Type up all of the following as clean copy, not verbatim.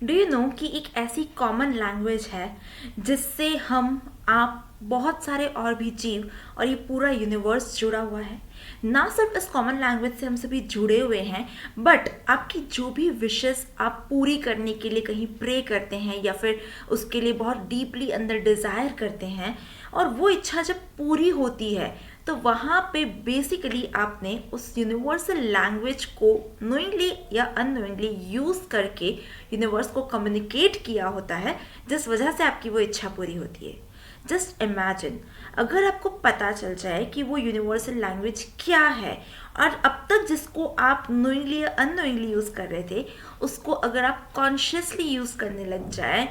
Do you know कि एक ऐसी कॉमन लैंग्वेज है जिससे हम आप बहुत सारे और भी जीव और ये पूरा यूनिवर्स जुड़ा हुआ है। ना सिर्फ इस कॉमन लैंग्वेज से हम सभी जुड़े हुए हैं, बट आपकी जो भी विशेस आप पूरी करने के लिए कहीं प्रे करते हैं या फिर उसके लिए बहुत डीपली अंदर डिज़ायर करते हैं, और वो इच्छा जब पूरी होती है तो वहाँ पे बेसिकली आपने उस यूनिवर्सल लैंग्वेज को नोइंगली या अननोइंगली यूज़ करके यूनिवर्स को कम्युनिकेट किया होता है, जिस वजह से आपकी वो इच्छा पूरी होती है। जस्ट इमेजिन, अगर आपको पता चल जाए कि वो यूनिवर्सल लैंग्वेज क्या है, और अब तक जिसको आप नोइंगली या अननोइंगली यूज़ कर रहे थे उसको अगर आप कॉन्शियसली यूज़ करने लग जाए,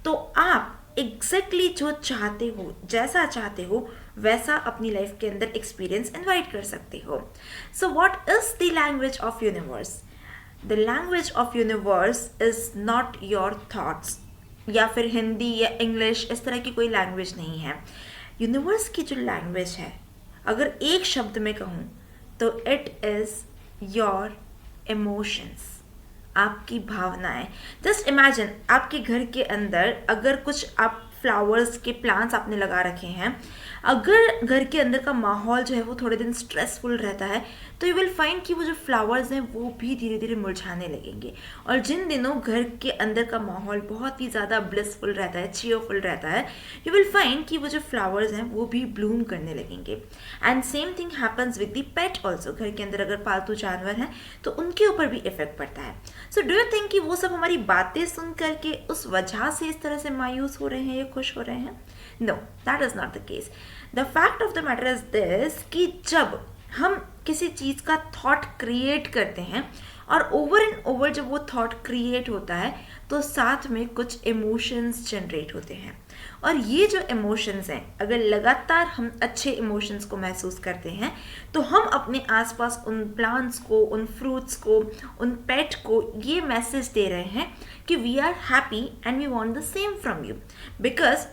तो आप एग्जैक्टली जो चाहते हो, जैसा चाहते हो वैसा अपनी लाइफ के अंदर एक्सपीरियंस इनवाइट कर सकते हो। So what is the language of universe? The language of universe is not your thoughts, या फिर हिंदी या इंग्लिश इस तरह की कोई लैंग्वेज नहीं है। यूनिवर्स की जो लैंग्वेज है, अगर एक शब्द में कहूँ तो इट इज़ योर इमोशंस, आपकी भावनाएं। जस्ट इमेजिन, आपके घर के अंदर अगर कुछ आप फ्लावर्स के प्लांट्स आपने लगा रखे हैं, अगर घर के अंदर का माहौल जो है वो थोड़े दिन स्ट्रेसफुल रहता है, तो यू विल फाइंड कि वो जो फ्लावर्स हैं वो भी धीरे धीरे मुरझाने लगेंगे। और जिन दिनों घर के अंदर का माहौल बहुत ही ज़्यादा ब्लिसफुल रहता है, चीयरफुल रहता है, यू विल फाइंड कि वो जो फ्लावर्स हैं वो भी ब्लूम करने लगेंगे। And same thing happens with the pet also. घर के अंदर अगर पालतू जानवर हैं तो उनके ऊपर भी इफेक्ट पड़ता है। सो डू यू थिंक कि वो सब हमारी बातें सुन करके उस वजह से इस तरह से मायूस हो रहे हैं या खुश हो रहे हैं? No, that is not the case. The fact of the matter is this कि जब हम किसी चीज़ का थॉट क्रिएट करते हैं और ओवर एंड ओवर जब वो थॉट क्रिएट होता है तो साथ में कुछ इमोशंस जनरेट होते हैं। और ये जो इमोशंस हैं, अगर लगातार हम अच्छे इमोशंस को महसूस करते हैं तो हम अपने आसपास उन प्लांट्स को, उन फ्रूट्स को, उन पेट को ये मैसेज दे रहे हैं कि we are happy and we want the same from you. Because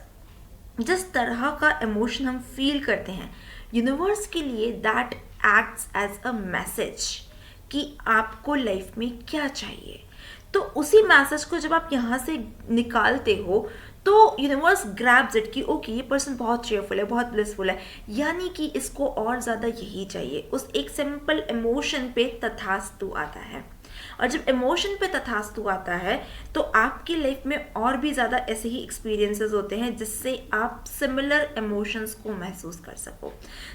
जिस तरह का इमोशन हम फील करते हैं, यूनिवर्स के लिए that acts as a message कि आपको लाइफ में क्या चाहिए। तो उसी मैसेज को जब आप यहाँ से निकालते हो तो यूनिवर्स ग्रैब्स इट कि ओके, ये पर्सन बहुत चेयरफुल है, बहुत ब्लिसफुल है, यानी कि इसको और ज़्यादा यही चाहिए। उस एक सिंपल इमोशन पे तथास्तु आता है। और जब इमोशन पे तथास्तु आता है तो आपकी लाइफ में और भी ज़्यादा ऐसे ही एक्सपीरियंसेस होते हैं जिससे आप सिमिलर इमोशंस को महसूस कर सको।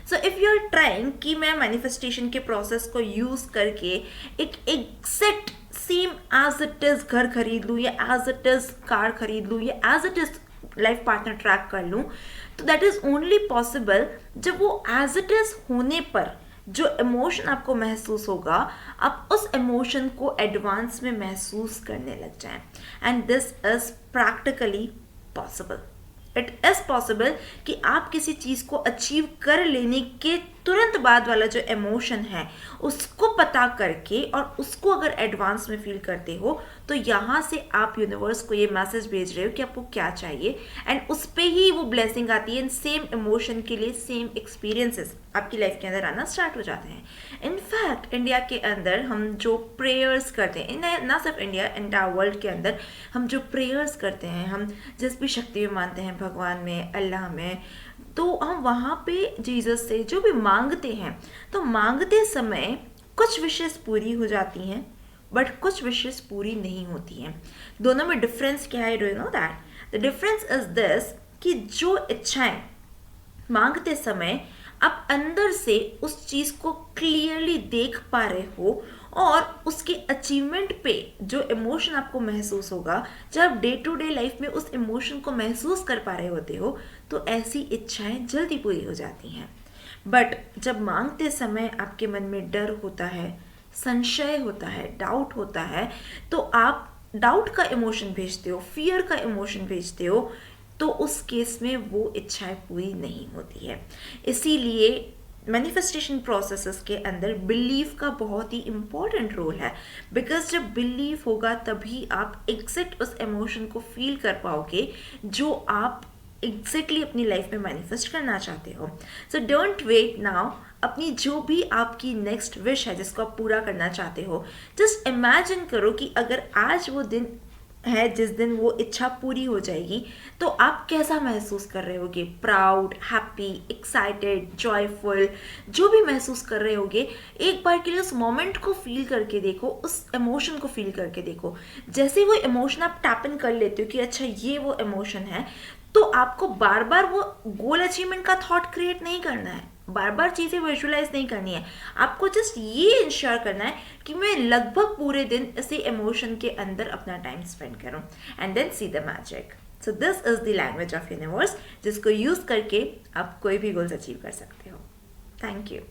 So if you are trying कि मैं मैनिफेस्टेशन के प्रोसेस को यूज़ करके एक exact same as it is घर खरीद लूँ, या एज इट इज़ कार खरीद लूँ, या as it is life partner track कर लूँ, तो दैट इज़ ओनली पॉसिबल जब वो एज इट इज़ होने पर जो इमोशन आपको महसूस होगा, आप उस इमोशन को एडवांस में महसूस करने लग जाएं। And this is practically possible. It is possible कि आप किसी चीज़ को अचीव कर लेने के तुरंत बाद वाला जो इमोशन है उसको पता करके और उसको अगर एडवांस में फील करते हो, तो यहाँ से आप यूनिवर्स को ये मैसेज भेज रहे हो कि आपको क्या चाहिए, एंड उस पर ही वो ब्लेसिंग आती है। सेम इमोशन के लिए सेम एक्सपीरियंसेस आपकी लाइफ के अंदर आना स्टार्ट हो जाते हैं। इनफैक्ट इंडिया के अंदर हम जो प्रेयर्स करते हैं, ना सिर्फ इंडिया, इंटायर वर्ल्ड के अंदर हम जो प्रेयर्स करते हैं, हम जिस भी शक्ति में मानते हैं, भगवान में, अल्लाह में, तो हम वहाँ पे जीसस से जो भी मांगते हैं, तो मांगते समय कुछ विशेष पूरी हो जाती हैं बट कुछ विशेष पूरी नहीं होती हैं। दोनों में डिफरेंस क्या है? Do you know that? The difference is this कि जो इच्छाएं मांगते समय आप अंदर से उस चीज़ को क्लियरली देख पा रहे हो और उसके अचीवमेंट पे जो इमोशन आपको महसूस होगा, जब आप डे टू डे लाइफ में उस इमोशन को महसूस कर पा रहे होते हो, तो ऐसी इच्छाएं जल्दी पूरी हो जाती हैं। बट जब मांगते समय आपके मन में डर होता है, संशय होता है, डाउट होता है, तो आप डाउट का इमोशन भेजते हो, फियर का इमोशन भेजते हो, तो उस केस में वो इच्छाएं पूरी नहीं होती है। इसीलिए मैनिफेस्टेशन प्रोसेसेस के अंदर बिलीफ का बहुत ही इम्पोर्टेंट रोल है। बिकॉज जब बिलीफ होगा तभी आप एग्जैक्ट उस इमोशन को फील कर पाओगे जो आप एग्जैक्टली अपनी लाइफ में मैनिफेस्ट करना चाहते हो। So don't wait now. अपनी जो भी आपकी नेक्स्ट विश है जिसको आप पूरा करना चाहते हो, जस्ट इमेजिन करो कि अगर आज वो दिन है जिस दिन वो इच्छा पूरी हो जाएगी, तो आप कैसा महसूस कर रहे होगे? प्राउड, हैप्पी, एक्साइटेड, जॉयफुल, जो भी महसूस कर रहे होगे, एक बार के लिए उस मोमेंट को फील करके देखो, उस इमोशन को फील करके देखो। जैसे ही वो इमोशन आप टैप इन कर लेते हो कि अच्छा ये वो इमोशन है, तो आपको बार बार वो गोल अचीवमेंट का थॉट क्रिएट नहीं करना है, बार बार चीज़ें विजुअलाइज नहीं करनी है। आपको जस्ट ये इंश्योर करना है कि मैं लगभग पूरे दिन इसी इमोशन के अंदर अपना टाइम स्पेंड करूं, and then see the magic. So this is the language of universe, जिसको यूज़ करके आप कोई भी गोल्स अचीव कर सकते हो। Thank you.